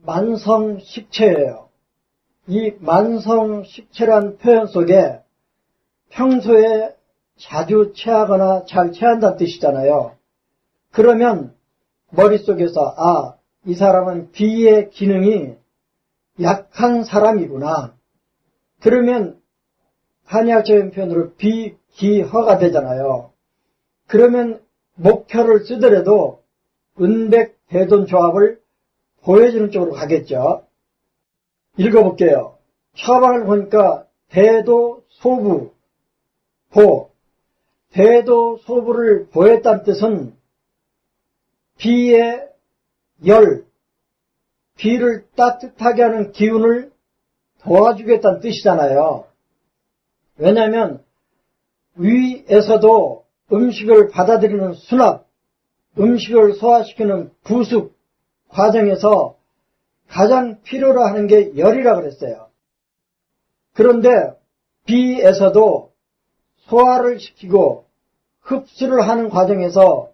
만성식체예요. 이 만성식체란 표현 속에 평소에 자주 체하거나 잘 체한다는 뜻이잖아요. 그러면 머릿속에서 이 사람은 비의 기능이 약한 사람이구나. 그러면 한의학적인 표현으로 비기허가 되잖아요. 그러면 목표를 쓰더라도 은백대돈조합을 보여주는 쪽으로 가겠죠. 읽어볼게요. 처방을 보니까 대도소부, 대도소부를 보였다는 뜻은 비의 열, 비를 따뜻하게 하는 기운을 도와주겠다는 뜻이잖아요. 왜냐하면 위에서도 음식을 받아들이는 수납, 음식을 소화시키는 부숙 과정에서 가장 필요로 하는 게 열이라 그랬어요. 그런데 비에서도 소화를 시키고 흡수를 하는 과정에서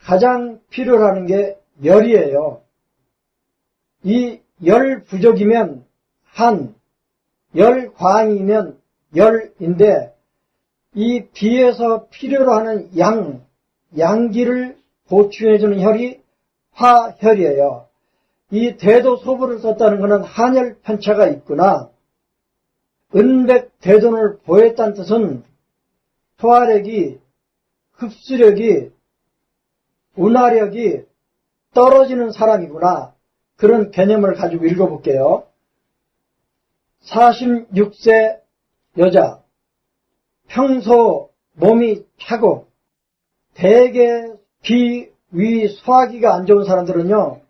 가장 필요로 하는 게 열이에요. 이 열 부족이면 한, 열 과잉이면 열인데 이 비에서 필요로 하는 양기를 보충해주는 혈이 화혈이에요. 이 대도소부를 썼다는 것은 한열 편차가 있구나. 은백대돈을 보였다는 뜻은 소화력이, 흡수력이, 운화력이 떨어지는 사람이구나. 그런 개념을 가지고 읽어볼게요. 46세 여자, 평소 몸이 차고 대개 비, 위, 소화기가 안 좋은 사람들은요,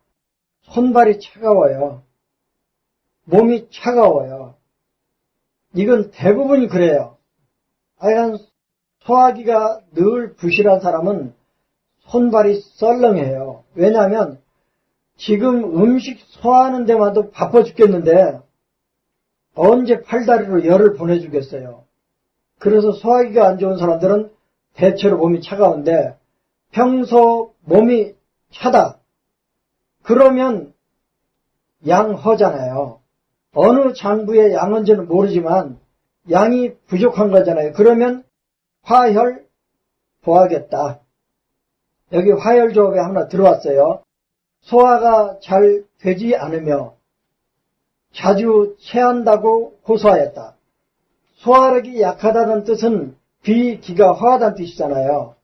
손발이 차가워요. 몸이 차가워요. 이건 대부분이 그래요. 하여간 소화기가 늘 부실한 사람은 손발이 썰렁해요. 왜냐하면 지금 음식 소화하는 데마도 바빠 죽겠는데 언제 팔다리로 열을 보내주겠어요. 그래서 소화기가 안 좋은 사람들은 대체로 몸이 차가운데 평소 몸이 차다. 그러면 양허잖아요. 어느 장부의 양언지는 모르지만 양이 부족한 거잖아요. 그러면 화혈 보하겠다. 여기 화혈 조합에 하나 들어왔어요. 소화가 잘 되지 않으며 자주 체한다고 호소하였다. 소화력이 약하다는 뜻은 비기가 허하다는 뜻이잖아요.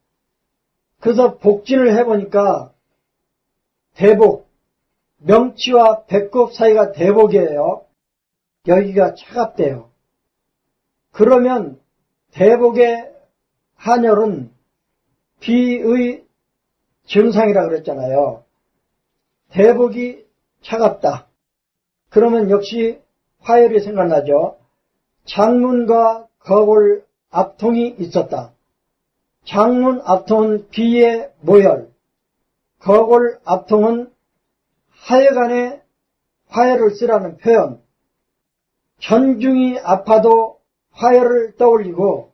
그래서 복진을 해보니까 대복, 명치와 배꼽 사이가 대복이에요. 여기가 차갑대요. 그러면 대복의 한열은 비의 증상이라고 그랬잖아요. 대복이 차갑다. 그러면 역시 화열이 생각나죠. 장문과 거골 압통이 있었다. 장문 압통은 비의 모혈, 거골 압통은 하여간에 화열을 쓰라는 표현. 전중이 아파도 화열을 떠올리고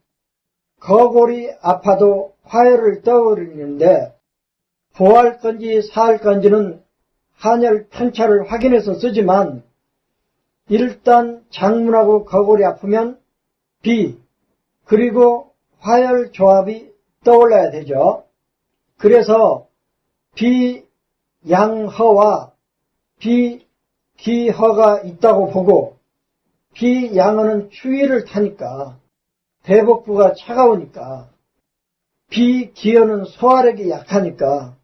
거골이 아파도 화열을 떠올리는데 보할 건지 사할 건지는 한열 편차를 확인해서 쓰지만 일단 장문하고 거골이 아프면 비 그리고 화열 조합이 떠올라야 되죠. 그래서 비양허와 비기허가 있다고 보고 비양허는 추위를 타니까 대복부가 차가우니까 비기허는 소화력이 약하니까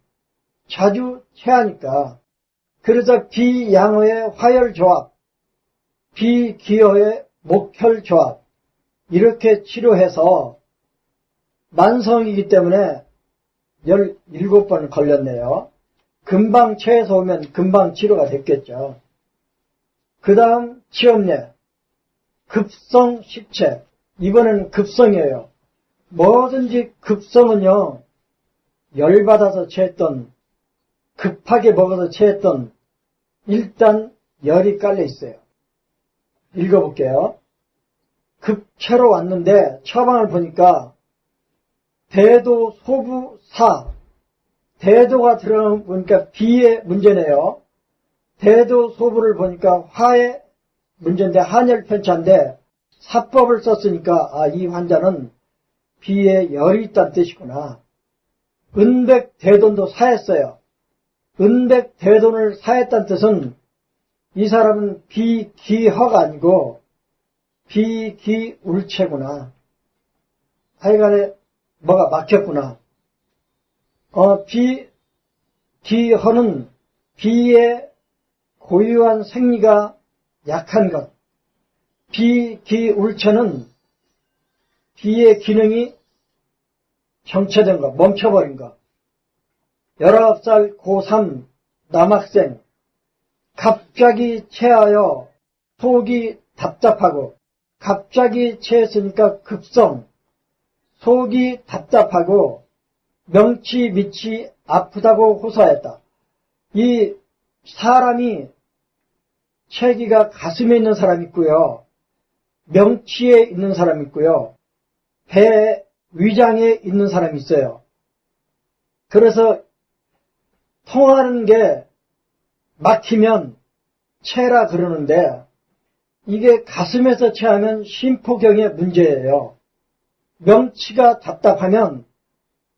자주 체하니까 그래서 비양허의 화열 조합 비기허의 목혈 조합 이렇게 치료해서 만성이기 때문에 17번 걸렸네요. 금방 체해서 오면 금방 치료가 됐겠죠. 그 다음 치염내 급성식체 이번에는 급성이에요. 뭐든지 급성은요 열받아서 체했던 급하게 먹어서 체했던 일단 열이 깔려 있어요. 읽어볼게요. 급체로 왔는데 처방을 보니까 대도 소부사 대도가 들어보니까 비의 문제네요. 대도소부를 보니까 화의 문제인데 한열 편차인데 사법을 썼으니까 이 환자는 비에 열이 있다는 뜻이구나. 은백대돈도 사했어요. 은백대돈을 사했다는 뜻은 이 사람은 비기허가 아니고 비기울체구나. 하여간에 뭐가 막혔구나. 비기허는 비의 고유한 생리가 약한 것. 비기울체는 비의 기능이 정체된 것, 멈춰버린 것. 19살 고3 남학생. 갑자기 체하여 속이 답답하고, 갑자기 체했으니까 급성, 속이 답답하고 명치 밑이 아프다고 호소하였다. 이 사람이 체기가 가슴에 있는 사람이 있고요. 명치에 있는 사람이 있고요. 배 위장에 있는 사람이 있어요. 그래서 통하는 게 막히면 체라 그러는데 이게 가슴에서 체하면 심포경의 문제예요. 명치가 답답하면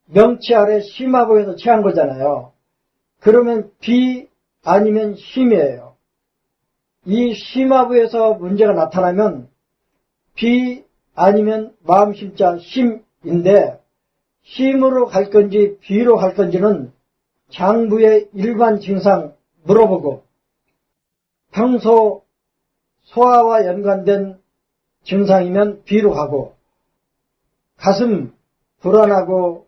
명치 아래 심하부에서 체한 거잖아요. 그러면 비 아니면 심이에요. 이 심하부에서 문제가 나타나면 비 아니면 마음심자 심인데 심으로 갈 건지 비로 갈 건지는 장부의 일반 증상 물어보고 평소 소화와 연관된 증상이면 비로 가고 가슴 불안하고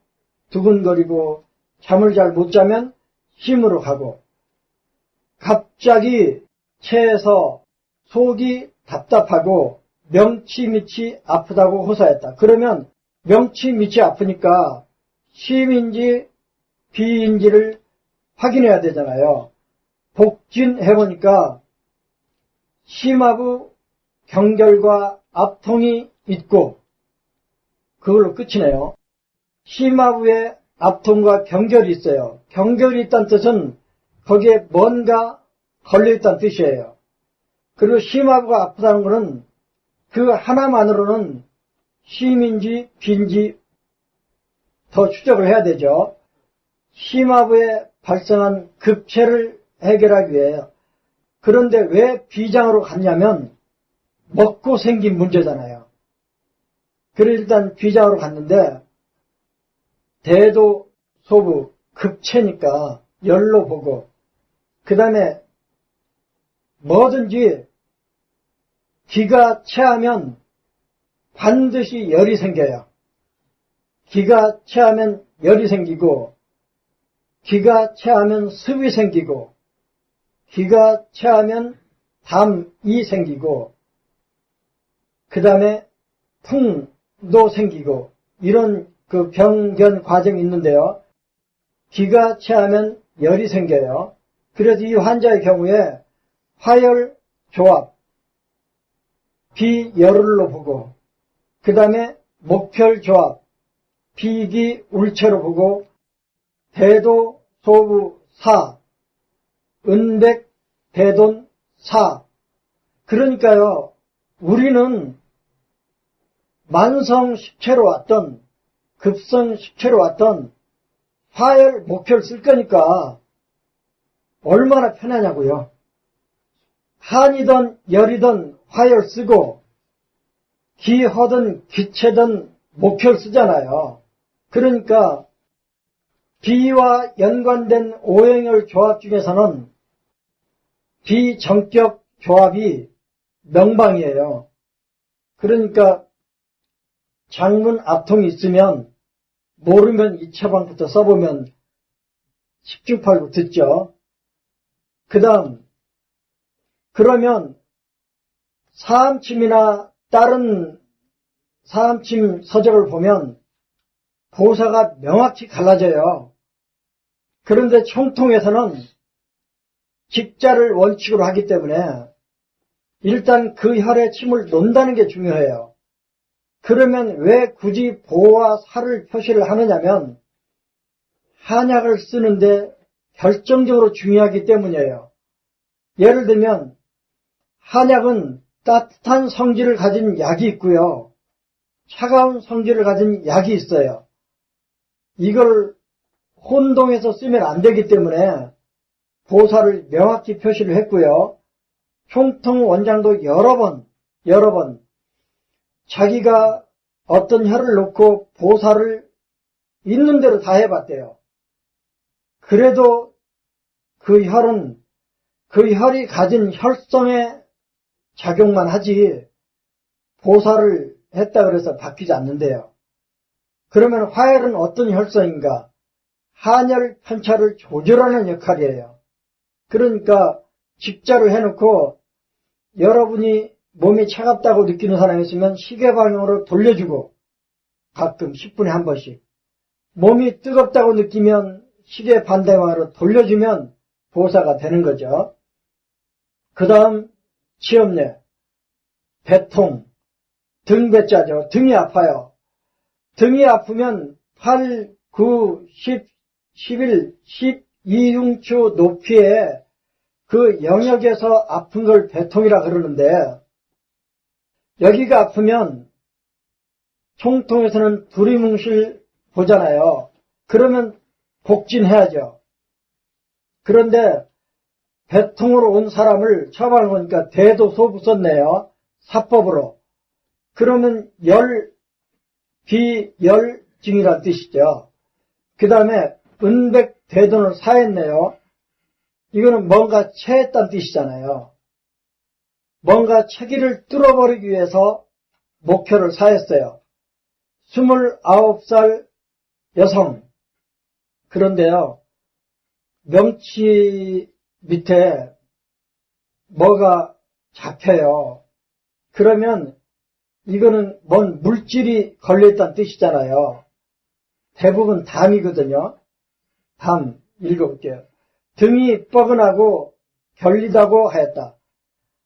두근거리고 잠을 잘 못 자면 심으로 가고 갑자기 체해서 속이 답답하고 명치 밑이 아프다고 호소했다. 그러면 명치 밑이 아프니까 심인지 비인지를 확인해야 되잖아요. 복진해보니까 심하부 경결과 압통이 있고 그걸로 끝이네요. 심하부에 압통과 경결이 있어요. 경결이 있다는 뜻은 거기에 뭔가 걸려있다는 뜻이에요. 그리고 심하부가 아프다는 것은 그 하나만으로는 심인지 비인지 더 추적을 해야 되죠. 심하부에 발생한 급체를 해결하기 위해요. 그런데 왜 비장으로 갔냐면 먹고 생긴 문제잖아요. 그래서 일단 비장으로 갔는데 대도 소부 급체니까 열로 보고 그 다음에 뭐든지 기가 체하면 반드시 열이 생겨요. 기가 체하면 열이 생기고 기가 체하면 습이 생기고 기가 체하면 담이 생기고 그 다음에 풍도 생기고 이런 그 병변 과정이 있는데요. 기가 체하면 열이 생겨요. 그래서 이 환자의 경우에 화열 조합 비열을로 보고 그 다음에 목혈 조합 비기 울체로 보고 대도 소부 사 은백 대돈 사 그러니까요. 우리는 만성 식체로 왔던 급성 식체로 왔던 화열 목혈 쓸 거니까 얼마나 편하냐고요. 한이든 열이든 화열 쓰고 기허든 기체든 목혈 쓰잖아요. 그러니까 비와 연관된 오행열 조합 중에서는 비정격 조합이 명방이에요. 그러니까 장문 압통이 있으면 모르면 이 처방부터 써보면 10중8구 듣죠. 그 다음 그러면 사암침이나 다른 사암침 서적을 보면 보사가 명확히 갈라져요. 그런데 총통에서는 직자를 원칙으로 하기 때문에 일단 그 혈에 침을 놓는다는 게 중요해요. 그러면 왜 굳이 보와 사를 표시를 하느냐면 한약을 쓰는데 결정적으로 중요하기 때문이에요. 예를 들면 한약은 따뜻한 성질을 가진 약이 있고요. 차가운 성질을 가진 약이 있어요. 이걸 혼동해서 쓰면 안 되기 때문에 보살을 명확히 표시를 했고요. 총통 원장도 여러 번 자기가 어떤 혈을 놓고 보살을 있는 대로 다 해봤대요. 그래도 그 혈은 그 혈이 가진 혈성의 작용만 하지 보살을 했다 그래서 바뀌지 않는데요. 그러면 화혈은 어떤 혈성인가? 한혈 편차를 조절하는 역할이에요. 그러니까 직자로 해놓고 여러분이 몸이 차갑다고 느끼는 사람이 있으면 시계 방향으로 돌려주고 가끔 10분에 한 번씩 몸이 뜨겁다고 느끼면 시계 반대방향으로 돌려주면 보살가 되는 거죠. 그 다음 치염내, 배통, 등배자죠. 등이 아파요. 등이 아프면 8, 9, 10, 11, 12흉추 높이에 그 영역에서 아픈 걸 배통이라 그러는데 여기가 아프면 총통에서는 두리뭉실 보잖아요. 그러면 복진해야죠. 그런데 배통으로 온 사람을 처방을 보니까 대도소부 썼네요. 사법으로. 그러면 비열증이란 뜻이죠. 그 다음에 은백대돈을 사했네요. 이거는 뭔가 체했다는 뜻이잖아요. 뭔가 체기를 뚫어버리기 위해서 목표를 사했어요. 29살 여성. 그런데요, 명치 밑에 뭐가 잡혀요. 그러면 이거는 뭔 물질이 걸려있다는 뜻이잖아요. 대부분 담이거든요. 담, 읽어볼게요. 등이 뻐근하고 결리다고 하였다.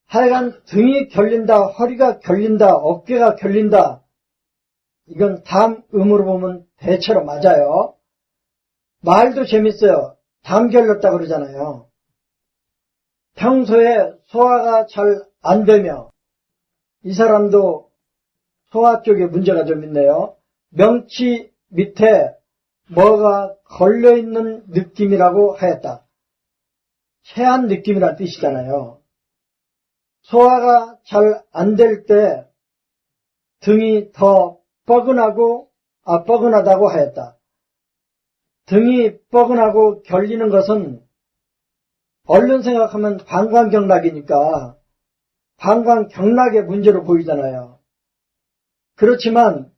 하여간 등이 결린다, 허리가 결린다, 어깨가 결린다. 이건 담음으로 보면 대체로 맞아요. 말도 재밌어요. 담 결렸다 그러잖아요. 평소에 소화가 잘 안 되며 이 사람도 소화 쪽에 문제가 좀 있네요. 명치 밑에 뭐가 걸려있는 느낌이라고 하였다. 체한 느낌이란 뜻이잖아요. 소화가 잘 안 될 때 등이 더 뻐근하다고 하였다. 등이 뻐근하고 결리는 것은 얼른 생각하면 방광경락이니까 방광경락의 문제로 보이잖아요. 그렇지만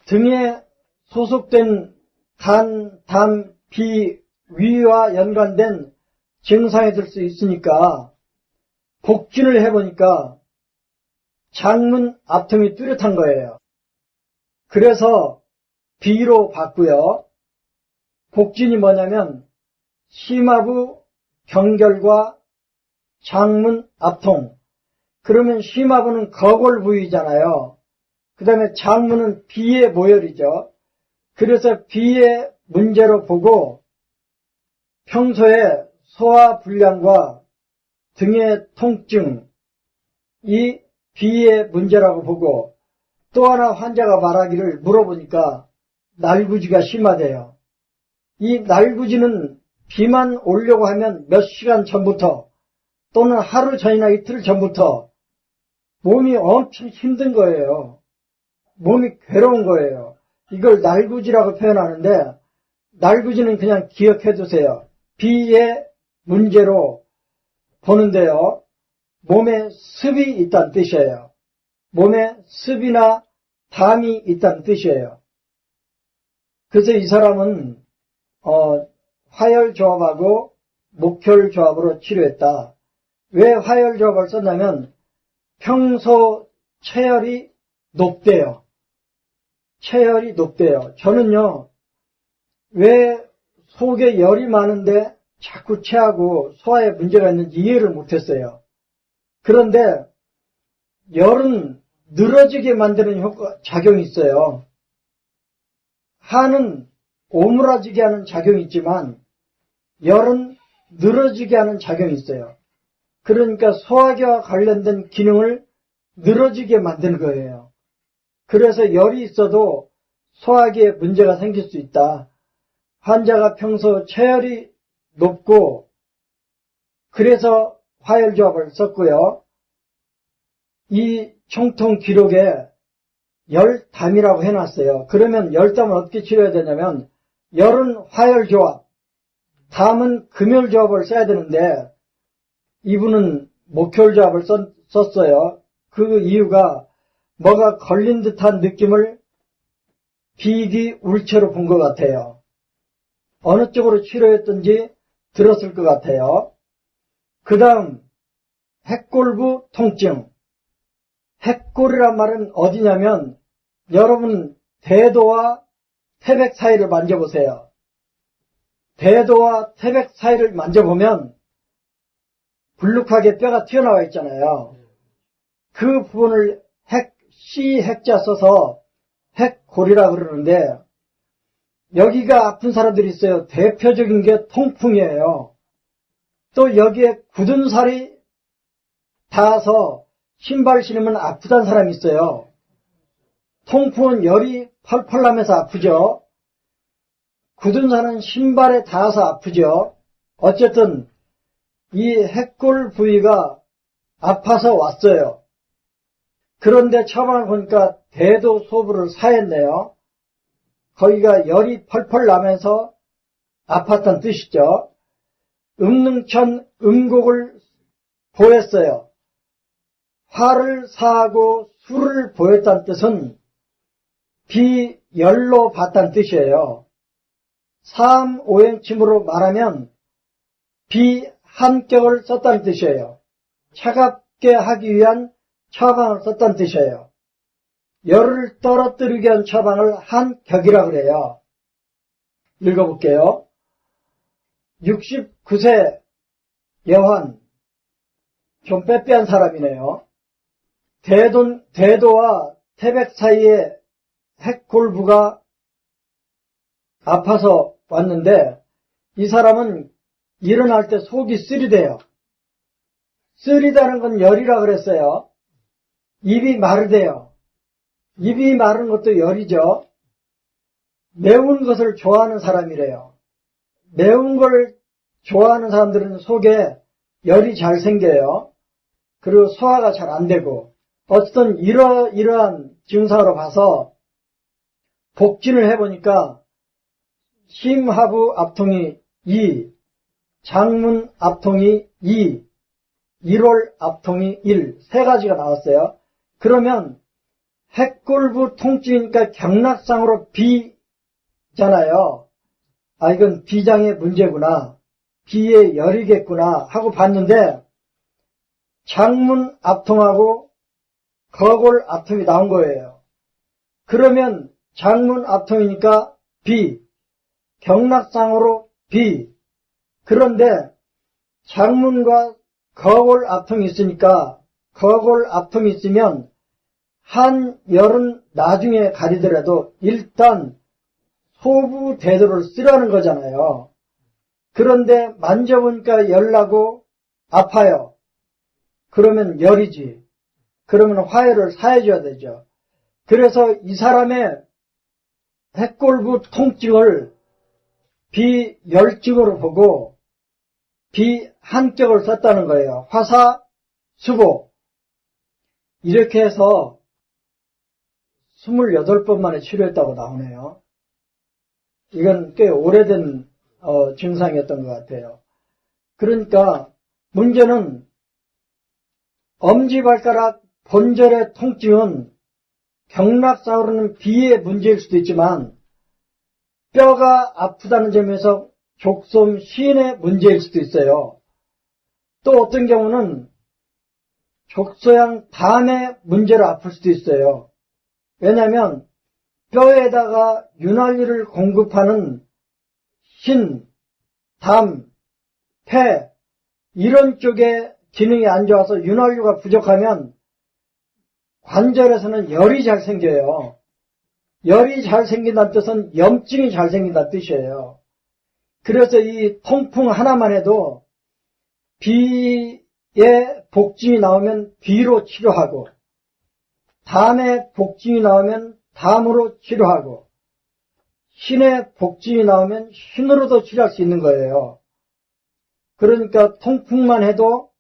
등에 소속된 간, 담, 비, 위와 연관된 증상이 들 수 있으니까 복진을 해보니까 장문 앞통이 뚜렷한 거예요. 그래서 비로 봤고요. 복진이 뭐냐면 심하부 경결과 장문 앞통. 그러면 심하부는 거골 부위잖아요. 그 다음에 장문은 비의 모혈이죠. 그래서 비의 문제로 보고 평소에 소화불량과 등의 통증, 이 비의 문제라고 보고 또 하나 환자가 말하기를 물어보니까 날구지가 심하대요. 이 날구지는 비만 오려고 하면 몇 시간 전부터 또는 하루 전이나 이틀 전부터 몸이 엄청 힘든 거예요. 몸이 괴로운 거예요. 이걸 날구지라고 표현하는데 날구지는 그냥 기억해 두세요. 비의 문제로 보는데요. 몸에 습이 있다는 뜻이에요. 몸에 습이나 담이 있다는 뜻이에요. 그래서 이 사람은 화열조합하고 목혈조합으로 치료했다. 왜 화열조합을 썼냐면 평소 체열이 높대요. 체열이 높대요. 저는요, 왜 속에 열이 많은데 자꾸 체하고 소화에 문제가 있는지 이해를 못했어요. 그런데 열은 늘어지게 만드는 작용이 있어요. 한은 오므라지게 하는 작용이 있지만 열은 늘어지게 하는 작용이 있어요. 그러니까 소화기와 관련된 기능을 늘어지게 만드는 거예요. 그래서 열이 있어도 소화기에 문제가 생길 수 있다. 환자가 평소 체열이 높고 그래서 화열조합을 썼고요. 이 총통 기록에 열담이라고 해놨어요. 그러면 열담을 어떻게 치료해야 되냐면 열은 화열조합, 담은 금열조합을 써야 되는데 이분은 목혈조합을 썼어요. 그 이유가 뭐가 걸린 듯한 느낌을 비기울체로 본 것 같아요. 어느 쪽으로 치료했든지 들었을 것 같아요. 그 다음 핵골부 통증. 핵골이란 말은 어디냐면 여러분 대도와 태백 사이를 만져보세요. 대도와 태백 사이를 만져보면 불룩하게 뼈가 튀어나와 있잖아요. 그 부분을 핵자 써서 핵골이라고 그러는데 여기가 아픈 사람들이 있어요. 대표적인 게 통풍이에요. 또 여기에 굳은 살이 닿아서 신발 신으면 아프다는 사람이 있어요. 통풍은 열이 펄펄 나면서 아프죠. 굳은 살은 신발에 닿아서 아프죠. 어쨌든 이 핵골 부위가 아파서 왔어요. 그런데 처방을 보니까 대도 소부를 사했네요. 거기가 열이 펄펄 나면서 아팠다는 뜻이죠. 음능천 음곡을 보였어요. 화를 사하고 술을 보였다는 뜻은 비열로 봤다는 뜻이에요. 삼오행침으로 말하면 비한격을 썼다는 뜻이에요. 차갑게 하기 위한 처방을 썼다는 뜻이에요. 열을 떨어뜨리기 위한 처방을 한격이라고 그래요. 읽어볼게요. 69세 여환, 좀 빼빼한 사람이네요. 대도와 태백 사이에 핵골부가 아파서 왔는데 이 사람은 일어날 때 속이 쓰리대요. 쓰리다는 건 열이라 그랬어요. 입이 마르대요. 입이 마른 것도 열이죠. 매운 것을 좋아하는 사람이래요. 매운 걸 좋아하는 사람들은 속에 열이 잘 생겨요. 그리고 소화가 잘 안 되고 어쨌든 이러한 증상으로 봐서 복진을 해보니까 심하부 압통이 2, 장문 압통이 2, 1월 압통이 1, 세 가지가 나왔어요. 그러면 핵골부 통증이니까 경락상으로 B잖아요. 아, 이건 비장의 문제구나. 비의 열이겠구나 하고 봤는데 장문 압통하고 거골 압통이 나온 거예요. 그러면 장문 압통이니까 B, 경락상으로 B. 그런데 장문과 거골 압통이 있으니까 거골 압통이 있으면 한 열은 나중에 가리더라도 일단 소부 대도를 쓰라는 거잖아요. 그런데 만져보니까 열나고 아파요. 그러면 열이지. 그러면 화열을 사해줘야 되죠. 그래서 이 사람의 핵골부 통증을 비열증으로 보고 비한격을 썼다는 거예요. 화사, 수보. 이렇게 해서 28번 만에 치료했다고 나오네요. 이건 꽤 오래된 증상이었던 것 같아요. 그러니까 문제는 엄지발가락 본절의 통증은 경락상으로는 비의 문제일 수도 있지만 뼈가 아프다는 점에서 족솜 시인의 문제일 수도 있어요. 또 어떤 경우는 족소양 담의 문제로 아플 수도 있어요. 왜냐하면 뼈에다가 윤활유를 공급하는 신, 담, 폐 이런 쪽에 기능이 안 좋아서 윤활유가 부족하면 관절에서는 열이 잘 생겨요. 열이 잘 생긴다는 뜻은 염증이 잘 생긴다는 뜻이에요. 그래서 이 통풍 하나만 해도 복증이 나오면 비로 치료하고, 담에 복증이 나오면 담으로 치료하고, 신의 복증이 나오면 신으로도 치료할 수 있는 거예요. 그러니까 통풍만 해도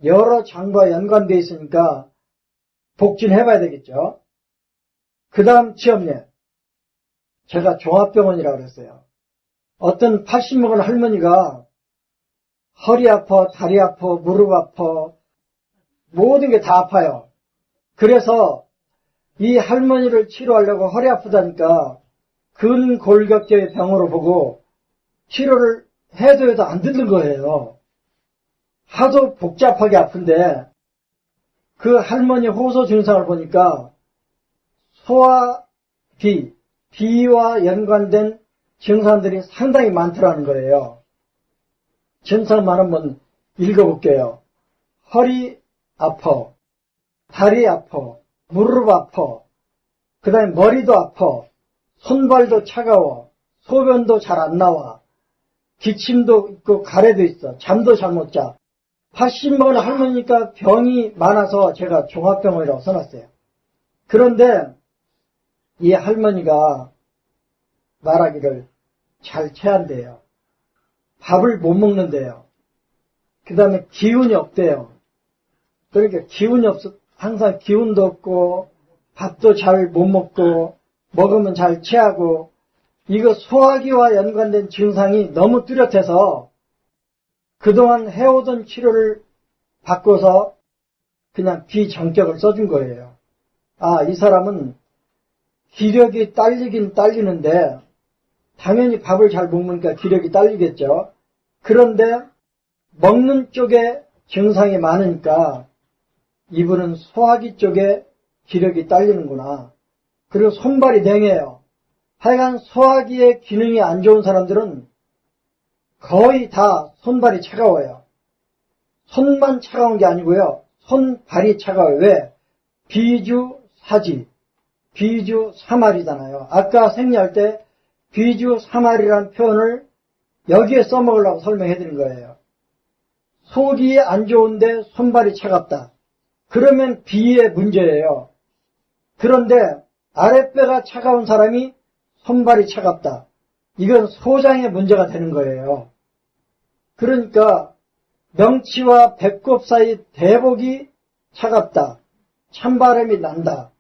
여러 장과 연관되어 있으니까 복진해봐야 되겠죠. 그 다음 취업례. 제가 종합병원이라고 그랬어요. 어떤 80 먹은 할머니가 허리 아파, 다리 아파, 무릎 아파, 모든 게 다 아파요. 그래서 이 할머니를 치료하려고 허리 아프다니까 근골격계의 병으로 보고 치료를 해도 안 듣는 거예요. 하도 복잡하게 아픈데 그 할머니 호소 증상을 보니까 소와 비와 연관된 증상들이 상당히 많더라는 거예요. 증상만 한번 읽어볼게요. 허리 아파, 다리 아파, 무릎 아파, 그 다음에 머리도 아파, 손발도 차가워, 소변도 잘 안 나와, 기침도 있고 가래도 있어, 잠도 잘 못 자. 80 먹은 할머니니까 병이 많아서 제가 종합병원이라고 써놨어요. 그런데 이 할머니가 말하기를 잘 체한대요. 밥을 못 먹는데요. 그 다음에 기운이 없대요. 그러니까 기운이 없어, 항상 기운도 없고 밥도 잘 못 먹고 먹으면 잘 체하고, 이거 소화기와 연관된 증상이 너무 뚜렷해서 그동안 해오던 치료를 바꿔서 그냥 비정격을 써준 거예요. 아, 이 사람은 기력이 딸리긴 딸리는데 당연히 밥을 잘 못 먹으니까 기력이 딸리겠죠. 그런데 먹는 쪽에 증상이 많으니까 이분은 소화기 쪽에 기력이 딸리는구나. 그리고 손발이 냉해요. 하여간 소화기의 기능이 안 좋은 사람들은 거의 다 손발이 차가워요. 손만 차가운 게 아니고요. 손발이 차가워요. 왜? 비주사지, 비주사말이잖아요. 아까 생리할 때 비주사말이라는 표현을 여기에 써먹으려고 설명해드린 거예요. 속이 안 좋은데 손발이 차갑다. 그러면 비의 문제예요. 그런데 아랫배가 차가운 사람이 손발이 차갑다. 이건 소장의 문제가 되는 거예요. 그러니까 명치와 배꼽 사이 대복이 차갑다. 찬바람이 난다.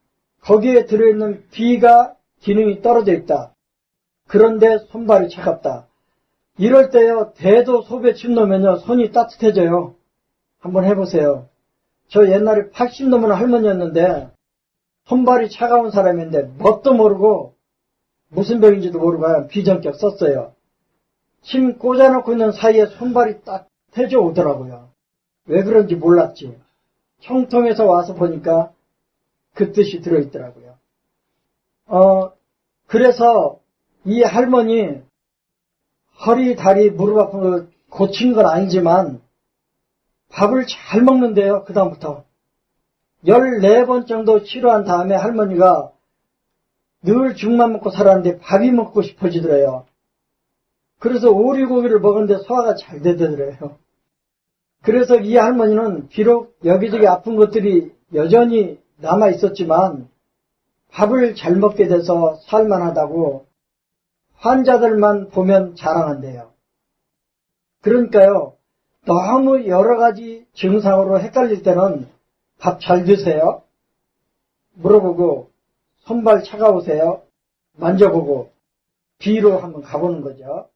거기에 들어있는 비가 기능이 떨어져 있다. 그런데 손발이 차갑다. 이럴 때요, 대도 소변 침 놓으면요, 손이 따뜻해져요. 한번 해보세요. 저 옛날에 80 넘은 할머니였는데 손발이 차가운 사람인데 뭣도 모르고 무슨 병인지도 모르고 비정격 썼어요. 침 꽂아놓고 있는 사이에 손발이 따뜻해져 오더라고요. 왜 그런지 몰랐지. 청통에서 와서 보니까 그 뜻이 들어있더라고요. 그래서 이 할머니 허리, 다리, 무릎 아픈 거 고친 건 아니지만 밥을 잘 먹는데요. 그 다음부터 14번 정도 치료한 다음에 할머니가 늘 죽만 먹고 살았는데 밥이 먹고 싶어지더래요. 그래서 오리고기를 먹었는데 소화가 잘 되더래요. 그래서 이 할머니는 비록 여기저기 아픈 것들이 여전히 남아 있었지만 밥을 잘 먹게 돼서 살만하다고 환자들만 보면 자랑한대요. 그러니까요, 너무 여러 가지 증상으로 헷갈릴 때는 밥 잘 드세요? 물어보고, 손발 차가우세요? 만져보고, 비로 한번 가보는 거죠.